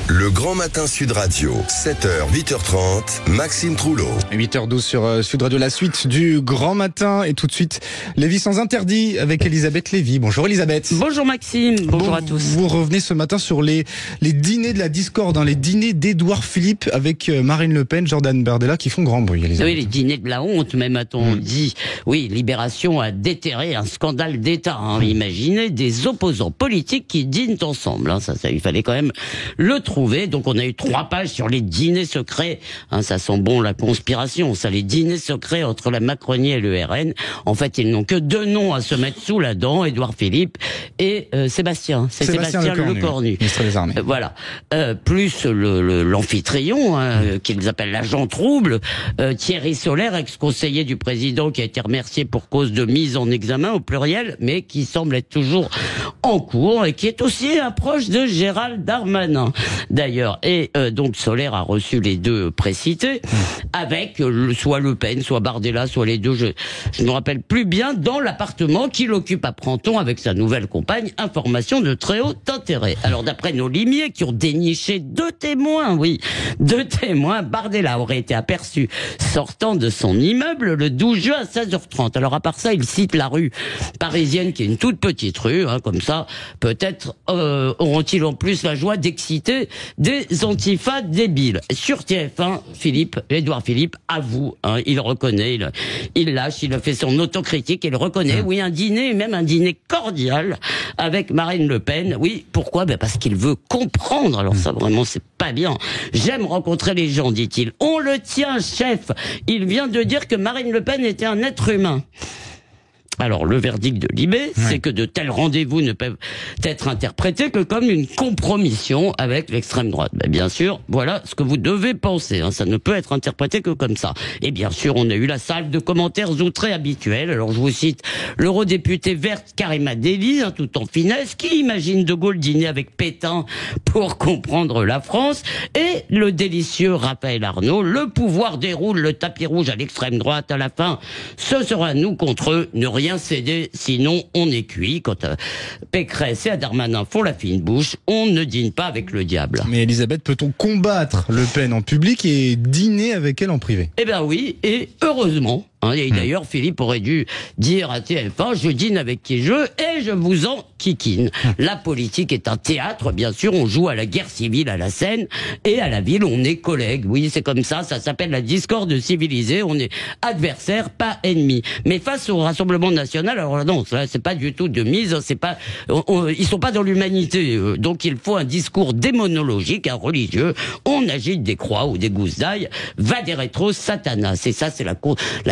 Le Grand Matin Sud Radio, 7h, 8h30, Maxime Trouleau. 8h12 sur Sud Radio, la suite du Grand Matin. Et tout de suite, Lévis sans interdit avec Elisabeth Lévy. Bonjour Elisabeth. Bonjour Maxime, bonjour à tous. Vous revenez ce matin sur les dîners de la discorde, les dîners d'Édouard Philippe avec Marine Le Pen, Jordan Bardella qui font grand bruit, Elisabeth. Oui, les dîners de la honte, même a-t-on dit. Oui, Libération a déterré un scandale d'État. Imaginez des opposants politiques qui dînent ensemble. Ça, il fallait quand même le trouver. Donc on a eu 3 pages sur les dîners secrets. Ça sent bon la conspiration. Ça, les dîners secrets entre la Macronie et le RN. En fait, ils n'ont que 2 noms à se mettre sous la dent, Édouard Philippe et Sébastien. C'est Sébastien Lecornu. Ministre des Armées. Voilà. Plus l'amphitryon, qu'ils appellent l'agent trouble, Thierry Solaire, ex-conseiller du président qui a été remercié pour cause de mise en examen au pluriel, mais qui semble être toujours en cours et qui est aussi un proche de Gérald Darmanin. D'ailleurs, et donc Solaire a reçu les 2 précités, avec soit Le Pen, soit Bardella, soit les 2, je ne me rappelle plus bien, dans l'appartement qu'il occupe à Prenton avec sa nouvelle compagne, information de très haut intérêt. Alors d'après nos limiers qui ont déniché 2 témoins, 2 témoins, Bardella aurait été aperçu sortant de son immeuble le 12 juin à 16h30. Alors à part ça, il cite la rue parisienne qui est une toute petite rue, comme ça, peut-être auront-ils en plus la joie d'exciter des antifas débiles. Sur TF1, Édouard Philippe avoue, il reconnaît, il lâche, il a fait son autocritique, il reconnaît, oui, un dîner, même un dîner cordial avec Marine Le Pen. Oui, pourquoi ? Parce qu'il veut comprendre. Alors ça, vraiment, c'est pas bien. J'aime rencontrer les gens, dit-il. On le tient, chef. Il vient de dire que Marine Le Pen était un être humain. Alors, le verdict de Libé, c'est que de tels rendez-vous ne peuvent être interprétés que comme une compromission avec l'extrême droite. Bien sûr, voilà ce que vous devez penser. Ça ne peut être interprété que comme ça. Et bien sûr, on a eu la salve de commentaires outrés habituels. Alors, je vous cite l'eurodéputée verte Karima Delli, tout en finesse, qui imagine De Gaulle dîner avec Pétain pour comprendre la France, et le délicieux Raphaël Arnaud. Le pouvoir déroule le tapis rouge à l'extrême droite. À la fin, ce sera nous contre eux. Ne rien céder, sinon on est cuit. Quand Pécresse et Darmanin font la fine bouche, on ne dîne pas avec le diable. Mais Elisabeth, peut-on combattre Le Pen en public et dîner avec elle en privé ? Eh bien oui, et heureusement. Et d'ailleurs, Philippe aurait dû dire à TF1, je dîne avec qui je veux et je vous en kikine. La politique est un théâtre, bien sûr, on joue à la guerre civile à la Seine, et à la ville, on est collègues. Oui, c'est comme ça s'appelle la discorde civilisée, on est adversaires, pas ennemis. Mais face au Rassemblement National, alors non, là, c'est pas du tout de mise, c'est pas, ils sont pas dans l'humanité, donc il faut un discours démonologique, religieux, on agite des croix ou des gousses d'ail, va des rétros, Satanas. Et ça, c'est la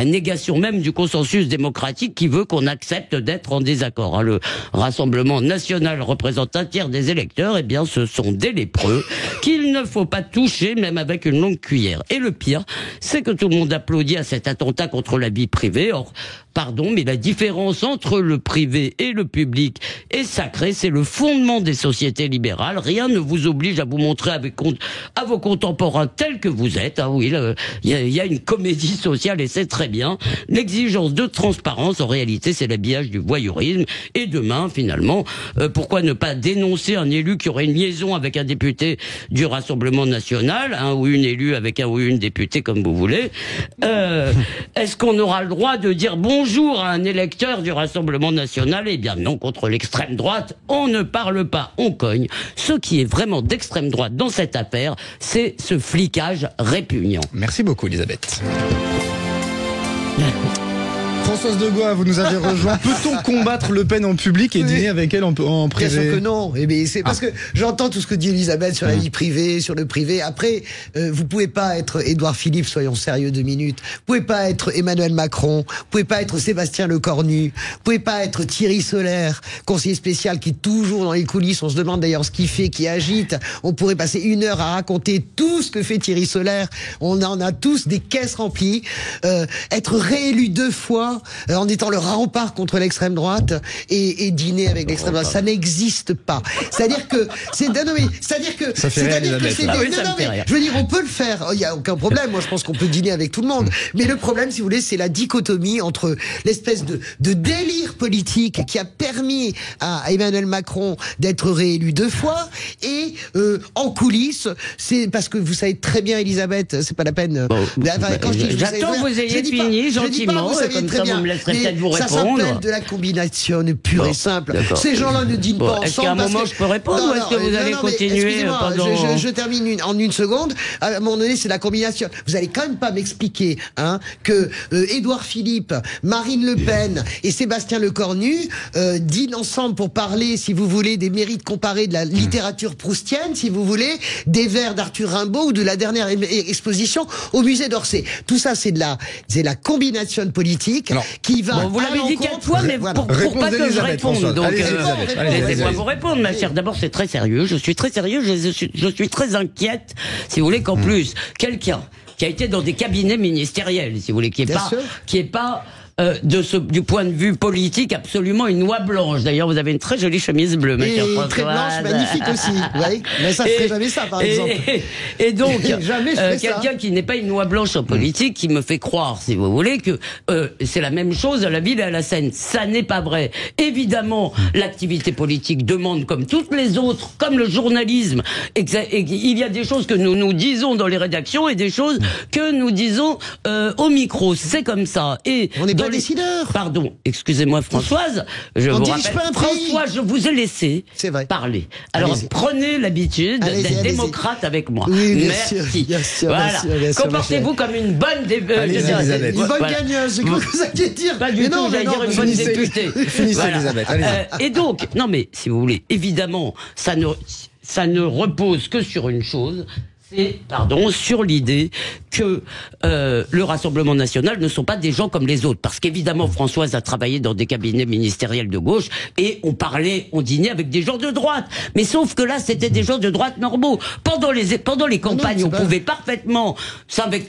négation même du consensus démocratique qui veut qu'on accepte d'être en désaccord. Le Rassemblement National représente un tiers des électeurs, et bien ce sont des lépreux qu'il ne faut pas toucher même avec une longue cuillère. Et le pire, c'est que tout le monde applaudit à cet attentat contre la vie privée. Or, pardon, mais la différence entre le privé et le public est sacrée, c'est le fondement des sociétés libérales. Rien ne vous oblige à vous montrer à vos contemporains tels que vous êtes. Oui, il y a une comédie sociale et c'est très bien. L'exigence de transparence, en réalité, c'est l'habillage du voyeurisme. Et demain, finalement, pourquoi ne pas dénoncer un élu qui aurait une liaison avec un député du Rassemblement National, ou une élue avec un ou une députée, comme vous voulez. Est-ce qu'on aura le droit de dire bonjour à un électeur du Rassemblement National ? Eh bien non, contre l'extrême droite, on ne parle pas, on cogne. Ce qui est vraiment d'extrême droite dans cette affaire, c'est ce flicage répugnant. Merci beaucoup, Elisabeth. Françoise de Gois, vous nous avez rejoint. Peut-on combattre Le Pen en public et dîner avec elle en privé ? Bien sûr que non. C'est parce que j'entends tout ce que dit Elisabeth sur la vie privée, sur le privé. Après, vous pouvez pas être Édouard Philippe, soyons sérieux 2 minutes. Vous pouvez pas être Emmanuel Macron. Vous pouvez pas être Sébastien Lecornu. Vous pouvez pas être Thierry Solaire, conseiller spécial qui est toujours dans les coulisses. On se demande d'ailleurs ce qu'il fait, qui agite. On pourrait passer 1 heure à raconter tout ce que fait Thierry Solaire. On en a tous des caisses remplies. Être réélu 2 fois, fois en étant le rempart contre l'extrême droite et dîner avec l'extrême droite. Ça n'existe pas. C'est-à-dire que Ça fait rire, Elisabeth, là. Oui, ça me fait rire. je veux dire, on peut le faire. Il y a aucun problème. Moi, je pense qu'on peut dîner avec tout le monde. Mais le problème, si vous voulez, c'est la dichotomie entre l'espèce de délire politique qui a permis à Emmanuel Macron d'être réélu 2 fois et en coulisses, c'est parce que vous savez très bien, Elisabeth, c'est pas la peine. J'attends que vous ayez fini gentiment, comme ça vous me laisserez peut-être vous ça répondre. s'appelle de la combination pure et simple. Ces gens-là ne dînent pas ensemble. Est-ce qu'à un moment je peux répondre ou est-ce que vous allez continuer pendant... Je termine en une seconde. À un moment donné, c'est la combinaison. Vous allez quand même pas m'expliquer que Édouard Philippe, Marine Le Pen et Sébastien Lecornu dînent ensemble pour parler, si vous voulez, des mérites comparés de la littérature proustienne, si vous voulez, des vers d'Arthur Rimbaud ou de la dernière exposition au musée d'Orsay. Tout ça, c'est la combinaison politique qui va. Bon, vous l'avez dit 4 fois, mais voilà. pour pas que je réponde. Donc, laissez-moi allez. vous répondre, ma chère. D'abord, c'est très sérieux. Je suis très sérieux. Je suis très inquiète, si vous voulez, qu'en plus, quelqu'un qui a été dans des cabinets ministériels, si vous voulez, qui est pas du point de vue politique, absolument une noix blanche. D'ailleurs, vous avez une très jolie chemise bleue, ma chère Françoise. Très blanche, magnifique aussi. Vous voyez, mais ça, je ferait jamais ça, par exemple. Et donc, jamais je ferais ça. quelqu'un qui n'est pas une noix blanche en politique, qui me fait croire, si vous voulez, que c'est la même chose à la ville et à la Seine. Ça n'est pas vrai. Évidemment, l'activité politique demande, comme toutes les autres, comme le journalisme, et il y a des choses que nous disons dans les rédactions et des choses que nous disons au micro. C'est comme ça. Et on n'est pas décideur. Pardon, excusez-moi Françoise, je vous rappelle, François, je vous ai laissé parler. Alors prenez l'habitude d'être démocrate avec moi. Oui, merci. Bien sûr, voilà. Comportez-vous comme une bonne Elisabeth. Une bonne gagneuse, c'est quoi que vous alliez dire? Pas du tout, j'allais dire une bonne députée. Finissez, Elisabeth, allez-y. Et donc, non mais, si vous voulez, évidemment, ça ne repose que sur une chose, sur l'idée que le Rassemblement national ne sont pas des gens comme les autres. Parce qu'évidemment, Françoise a travaillé dans des cabinets ministériels de gauche et on dînait avec des gens de droite. Mais sauf que là, c'était des gens de droite normaux. Pendant les campagnes, on pouvait parfaitement...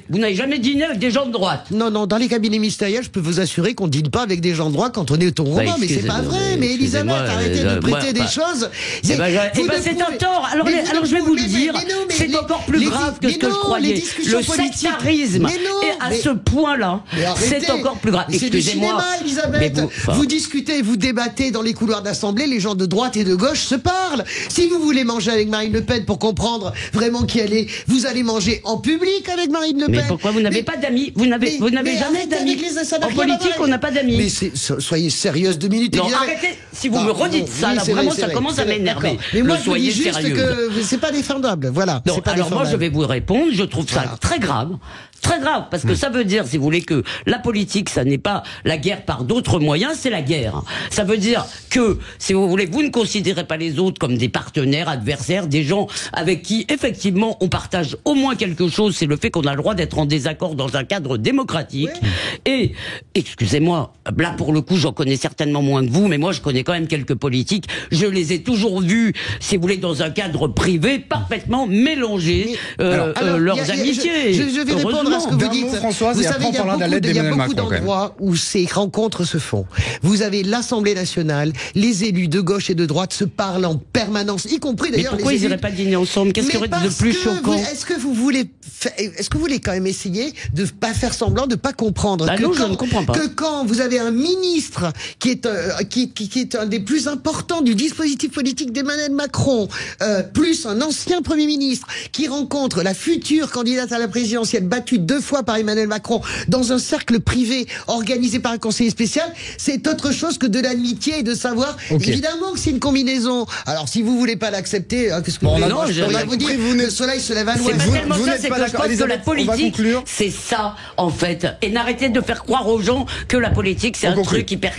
Vous n'avez jamais dîné avec des gens de droite? Non, dans les cabinets ministériels, je peux vous assurer qu'on dîne pas avec des gens de droite quand on est au Romain. Mais c'est pas vrai. Mais Elisabeth, arrêtez de prêter des choses. C'est un tort. Alors je vais vous le dire, c'est encore plus grave que ce que je croyais. Le sectarisme est à ce point-là. C'est encore plus grave. C'est du cinéma, Elisabeth. Vous discutez, vous débattez dans les couloirs d'assemblée, les gens de droite et de gauche se parlent. Si vous voulez manger avec Marine Le Pen pour comprendre vraiment qui elle est, vous allez manger en public avec Marine Le Pen. Mais pourquoi vous n'avez pas d'amis? Vous n'avez jamais d'amis. En politique, on n'a pas d'amis. Mais soyez sérieuse 2 minutes. Non, arrêtez. Si vous me redites ça, là, vraiment, ça commence à m'énerver. Mais moi, je vous dis soyez juste sérieux. que c'est pas défendable. Voilà. Non, alors moi, je vais vous répondre. Je trouve ça très grave. Très grave, parce que ça veut dire, si vous voulez, que la politique, ça n'est pas la guerre par d'autres moyens, c'est la guerre. Ça veut dire que, si vous voulez, vous ne considérez pas les autres comme des partenaires, adversaires, des gens avec qui, effectivement, on partage au moins quelque chose, c'est le fait qu'on a le droit d'être en désaccord dans un cadre démocratique. Oui. Et, excusez-moi, là, pour le coup, j'en connais certainement moins que vous, mais moi, je connais quand même quelques politiques. Je les ai toujours vus, si vous voulez, dans un cadre privé, parfaitement mélanger leurs amitiés. Je vais répondre à ce que vous dites. Françoise, vous savez, il y a beaucoup d'endroits où ces rencontres se font. Vous avez l'Assemblée nationale, les élus de gauche et de droite se parlent en permanence, y compris d'ailleurs les élus. Mais pourquoi ils n'iraient pas dîner ensemble? Qu'est-ce qu'il y aurait de plus choquant? Est-ce que vous voulez quand même essayer de pas faire semblant, de pas comprendre non, je ne comprends pas. Que quand vous avez un ministre qui est un des plus importants du dispositif politique d'Emmanuel Macron, plus un ancien Premier ministre qui rencontre la future candidate à la présidentielle battue 2 fois par Emmanuel Macron dans un cercle privé organisé par un conseiller spécial, c'est autre chose que de l'amitié et de savoir. Évidemment que c'est une combinaison. Alors si vous voulez pas l'accepter, qu'est-ce que vous voulez? Non, je peux vous dire, le soleil se lève à l'ouest. C'est pas tellement ça, c'est que je pense que la politique, c'est ça, en fait. Et n'arrêtez de faire croire aux gens que la politique, c'est un truc hyper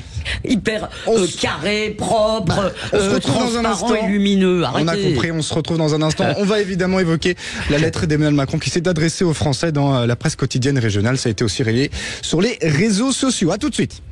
carré, propre, transparent et lumineux. Arrêtez. On a compris, on se retrouve dans un instant. On va évidemment évoquer la lettre d'Emmanuel Macron qui s'est adressée aux Français dans la presse quotidienne régionale. Ça a été aussi relayé sur les réseaux sociaux. À tout de suite.